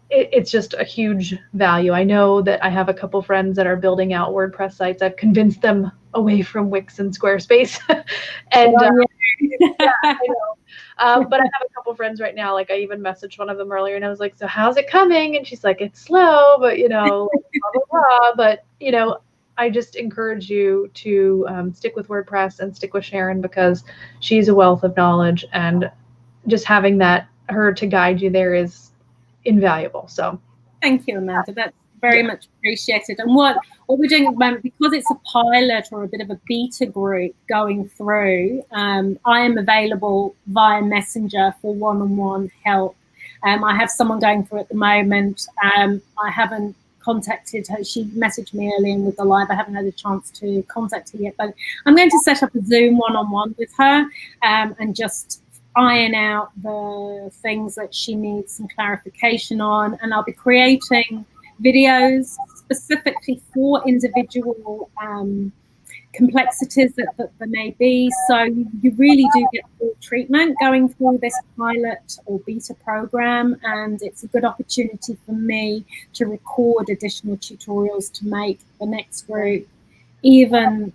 it's just a huge value. I know that I have a couple friends that are building out WordPress sites. I've convinced them away from Wix and Squarespace. And yeah, I know. But I have a couple friends right now. Like, I even messaged one of them earlier, and I was like, so how's it coming? And she's like, it's slow, but blah, blah, blah. But, I just encourage you to stick with WordPress and stick with Sharon, because she's a wealth of knowledge, and just having her to guide you there is invaluable. So thank you, Amanda. That's very much appreciated. And what we're doing at the moment, because it's a pilot or a bit of a beta group going through, I am available via Messenger for one-on-one help. I have someone going through at the moment. I haven't contacted her. She messaged me earlier with the live. I haven't had a chance to contact her yet, but I'm going to set up a Zoom one-on-one with her and just iron out the things that she needs some clarification on. And I'll be creating videos specifically for individual complexities that there may be. So you really do get full treatment going through this pilot or beta program, and it's a good opportunity for me to record additional tutorials to make the next group even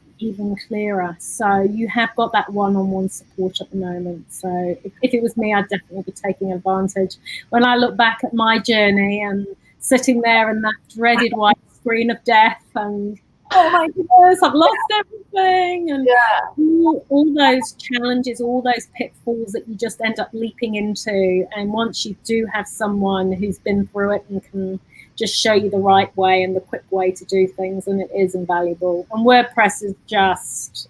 clearer. So you have got that one-on-one support at the moment. So if it was me, I'd definitely be taking advantage. When I look back at my journey and sitting there in that dreaded white screen of death, and oh my goodness, I've lost everything. And Yeah. all those challenges, all those pitfalls that you just end up leaping into. And once you do have someone who's been through it and can just show you the right way and the quick way to do things, and it is invaluable. And WordPress is just,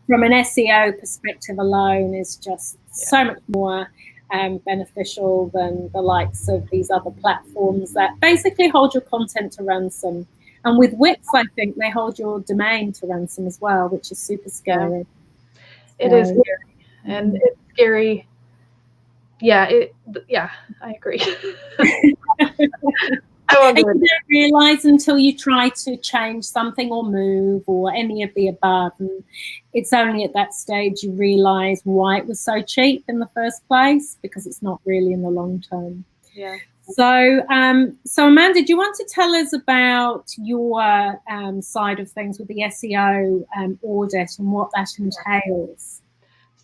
from an SEO perspective alone, is just so much more beneficial than the likes of these other platforms that basically hold your content to ransom. And with Wix, I think they hold your domain to ransom as well, which is super scary. It is scary, and it's scary. Yeah, I agree. And you don't realize until you try to change something or move or any of the above. And it's only at that stage you realize why it was so cheap in the first place, because it's not really in the long term. Yeah. So, so Amanda, do you want to tell us about your side of things with the SEO audit and what that entails?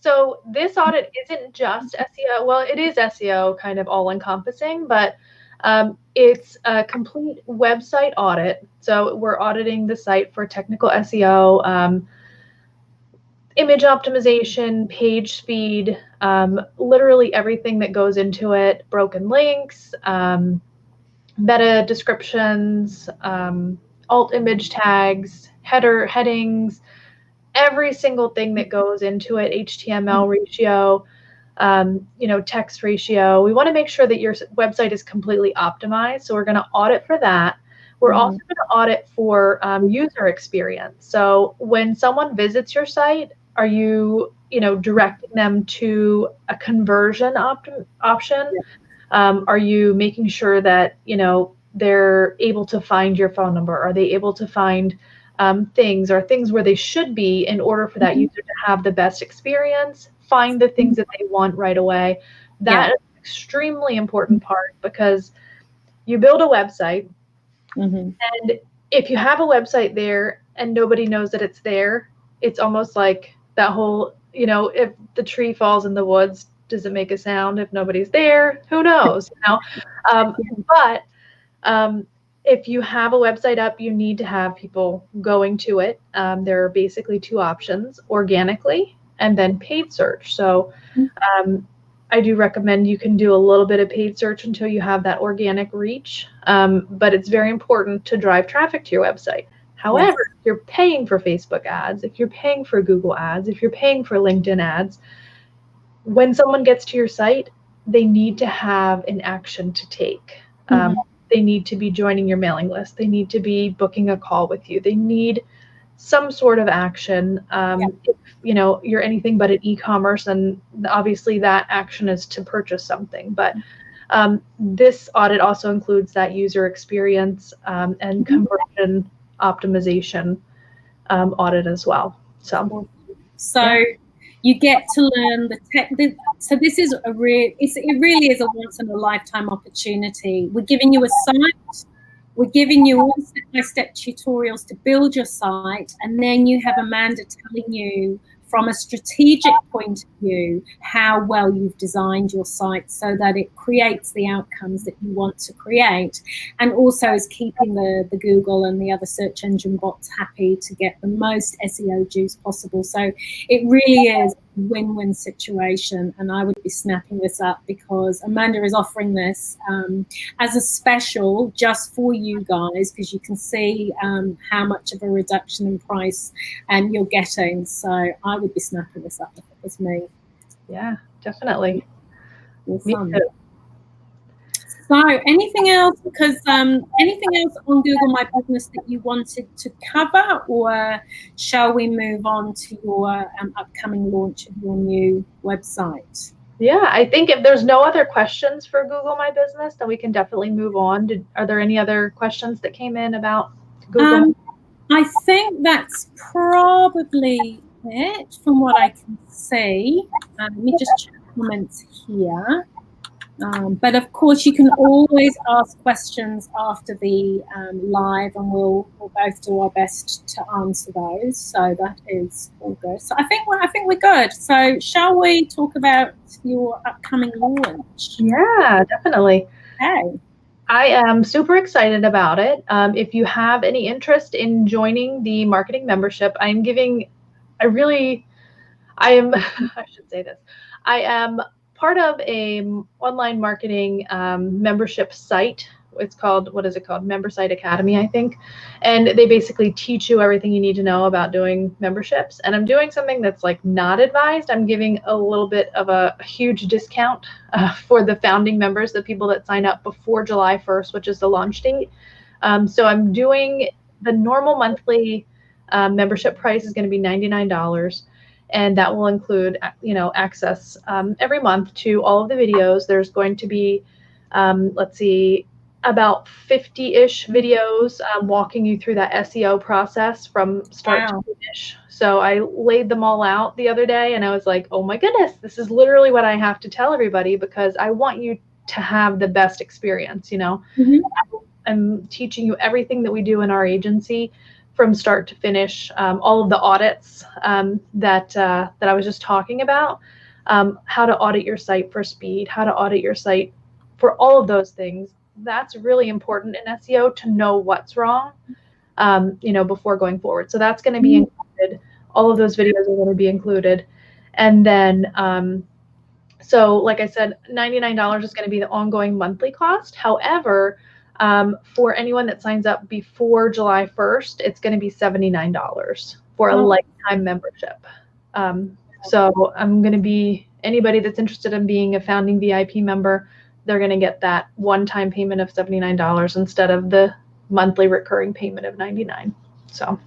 So this audit isn't just SEO. Well, it is SEO kind of all encompassing, but it's a complete website audit. So we're auditing the site for technical SEO, image optimization, page speed, literally everything that goes into it, broken links, meta descriptions, alt image tags, headings, every single thing that goes into it, HTML ratio, text ratio. We want to make sure that your website is completely optimized. So we're going to audit for that. We're also going to audit for user experience. So when someone visits your site, are you, directing them to a conversion option? Are you making sure that, they're able to find your phone number? Are they able to find things where they should be in order for that user to have the best experience, find the things that they want right away? That is an extremely important part, because you build a website, and if you have a website there and nobody knows that it's there, it's almost like that whole, if the tree falls in the woods, does it make a sound? If nobody's there, who knows? But if you have a website up, you need to have people going to it. There are basically two options: organically and then paid search. So I do recommend you can do a little bit of paid search until you have that organic reach. But it's very important to drive traffic to your website. However, if you're paying for Facebook ads, if you're paying for Google ads, if you're paying for LinkedIn ads, when someone gets to your site, they need to have an action to take. They need to be joining your mailing list. They need to be booking a call with you. They need some sort of action. If you're anything but an e-commerce, and obviously that action is to purchase something. But this audit also includes that user experience and conversion optimization audit as well. So you get to learn the tech. So this is it really is a once in a lifetime opportunity. We're giving you a site. We're giving you all step-by-step tutorials to build your site, and then you have Amanda telling you from a strategic point of view how well you've designed your site so that it creates the outcomes that you want to create, and also is keeping the Google and the other search engine bots happy to get the most SEO juice possible. So it really is a win-win situation, and I would be snapping this up because Amanda is offering this as a special just for you guys, because you can see how much of a reduction in price you're getting. So I would be snapping this up if it was me. Yeah, definitely. Me too. So anything else? Because anything else on Google My Business that you wanted to cover, or shall we move on to your upcoming launch of your new website? Yeah, I think if there's no other questions for Google My Business, then we can definitely move on. Are there any other questions that came in about Google? I think that's probably it from what I can see. Let me just check comments here. But of course, you can always ask questions after the live, and we'll both do our best to answer those. So that is all good. So I think we're good. So shall we talk about your upcoming launch? Yeah, definitely. Okay. I am super excited about it. If you have any interest in joining the marketing membership, I am, I should say this, I am part of a online marketing membership site. It's called, what is it called? Member Site Academy, I think. And they basically teach you everything you need to know about doing memberships. And I'm doing something that's like not advised. I'm giving a little bit of a huge discount for the founding members, the people that sign up before July 1st, which is the launch date. So I'm doing the normal monthly membership price is going to be $99. And that will include, access every month to all of the videos. There's going to be, let's see, about 50-ish videos walking you through that SEO process from start to finish. So I laid them all out the other day, and I was like, oh my goodness, this is literally what I have to tell everybody, because I want you to have the best experience. Mm-hmm. I'm teaching you everything that we do in our agency from start to finish, all of the audits that I was just talking about, how to audit your site for speed, how to audit your site for all of those things. That's really important in SEO, to know what's wrong, before going forward. So that's going to be included. All of those videos are going to be included. And then, so like I said, $99 is going to be the ongoing monthly cost. However, for anyone that signs up before July 1st, it's going to be $79 for a lifetime membership. So I'm going to be, anybody that's interested in being a founding VIP member, they're going to get that one-time payment of $79 instead of the monthly recurring payment of $99. So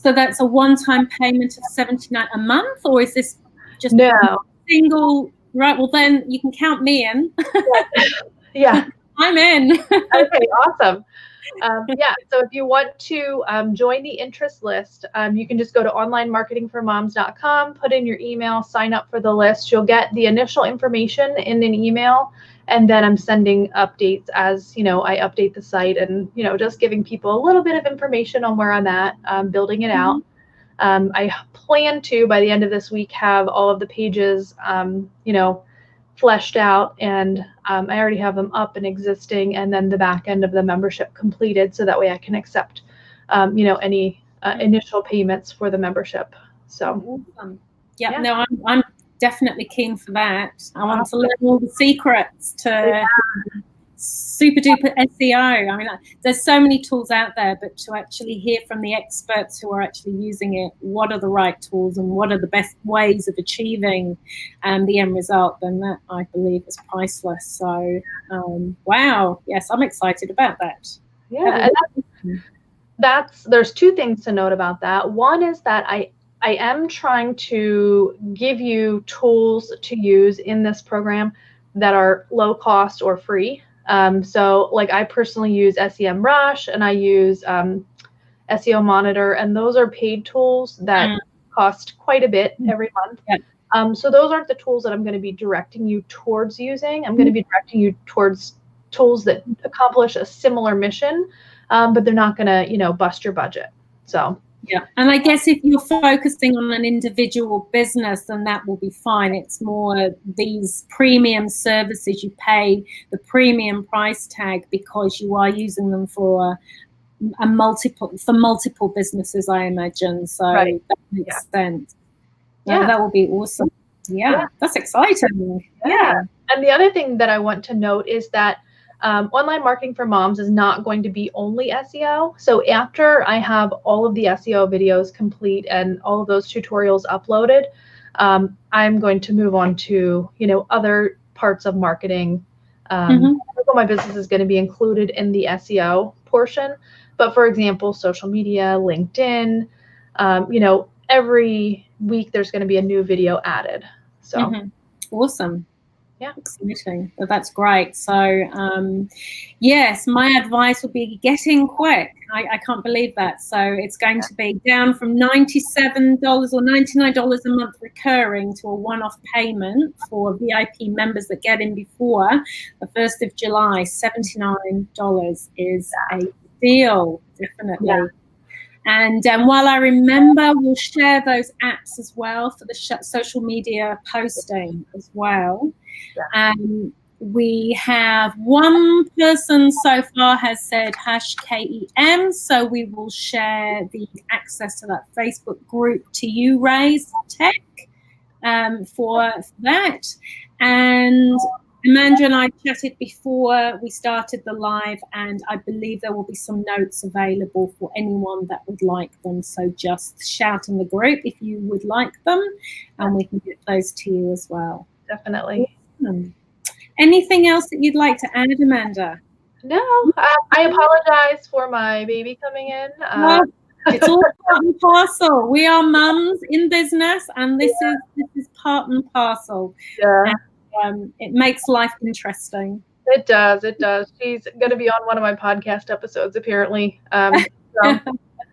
that's a one-time payment of $79 a month, or is this just no single? Right. Well, then you can count me in. Yeah. I'm in. Okay, awesome. Yeah, so if you want to join the interest list, you can just go to onlinemarketingformoms.com, put in your email, sign up for the list. You'll get the initial information in an email, and then I'm sending updates as, I update the site, and, just giving people a little bit of information on where I'm at, building it out. I plan to, by the end of this week, have all of the pages, fleshed out, and I already have them up and existing, and then the back end of the membership completed, so that way I can accept, any initial payments for the membership. So, awesome. Yeah. No, I'm definitely keen for that. I want to learn all the secrets to super duper SEO. I mean, there's so many tools out there, but to actually hear from the experts who are actually using it, what are the right tools and what are the best ways of achieving the end result, then that, I believe, is priceless. So, wow, yes, I'm excited about that. Yeah, and there's two things to note about that. One is that I am trying to give you tools to use in this program that are low cost or free. So like I personally use SEMrush, and I use SEO Monitor, and those are paid tools that cost quite a bit every month. So those aren't the tools that I'm going to be directing you towards using. I'm going to be directing you towards tools that accomplish a similar mission, but they're not going to, bust your budget. So. Yeah, and I guess if you're focusing on an individual business, then that will be fine. It's more these premium services, you pay the premium price tag because you are using them for multiple businesses, I imagine. So that makes sense. Yeah, that will be awesome. Yeah, that's exciting. Yeah. And the other thing that I want to note is that Online Marketing for Moms is not going to be only SEO. So after I have all of the SEO videos complete and all of those tutorials uploaded, I'm going to move on to, other parts of marketing. My business is going to be included in the SEO portion. But for example, social media, LinkedIn, every week there's going to be a new video added. So awesome. Yeah, exciting. That's great. So yes, my advice would be getting quick. I can't believe that. So it's going to be down from $97 or $99 a month recurring to a one-off payment for VIP members that get in before the 1st of July. $79 is a deal, definitely. Yeah. And while I remember, we'll share those apps as well for the social media posting as well. We have one person so far has said #KEM, so we will share the access to that Facebook group to you, Raise Tech, for that. And Amanda and I chatted before we started the live, and I believe there will be some notes available for anyone that would like them. So just shout in the group if you would like them, and we can get those to you as well. Definitely. Awesome. Anything else that you'd like to add, Amanda? No, I apologize for my baby coming in. Well, it's all part and parcel. We are mums in business, and this is part and parcel. Yeah. And, it makes life interesting. It does. It does. She's going to be on one of my podcast episodes, apparently. So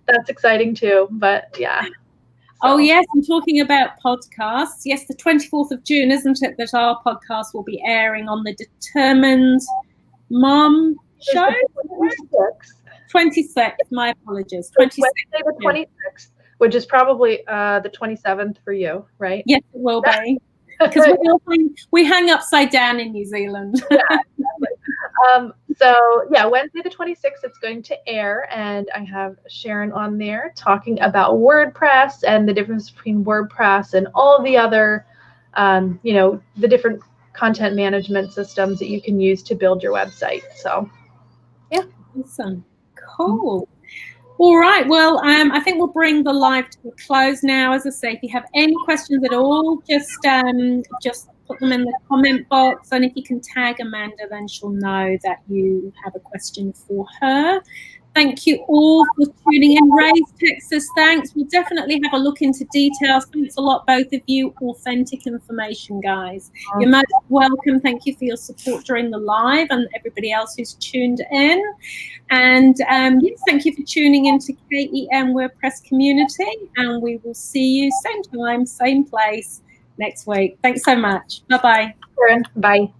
that's exciting too. But yeah. So. Oh, yes. I'm talking about podcasts. Yes, the 24th of June, isn't it, that our podcast will be airing on the Determined Mom show? 26th. My apologies. 26th. Wednesday the 26th, which is probably the 27th for you, right? Yes, it will be. Because we hang upside down in New Zealand. Yeah, exactly. So yeah, Wednesday the 26th, it's going to air, and I have Sharon on there talking about WordPress and the difference between WordPress and all the other, the different content management systems that you can use to build your website. So yeah. Awesome. Cool. All right. Well, I think we'll bring the live to a close now. As I say, if you have any questions at all, just put them in the comment box. And if you can tag Amanda, then she'll know that you have a question for her. Thank you all for tuning in. Raise Texas, thanks. We'll definitely have a look into details. Thanks a lot, both of you. Authentic information, guys. You're most welcome. Thank you for your support during the live and everybody else who's tuned in. And yes, thank you for tuning into KEM WordPress community. And we will see you same time, same place next week. Thanks so much. Bye-bye. Bye.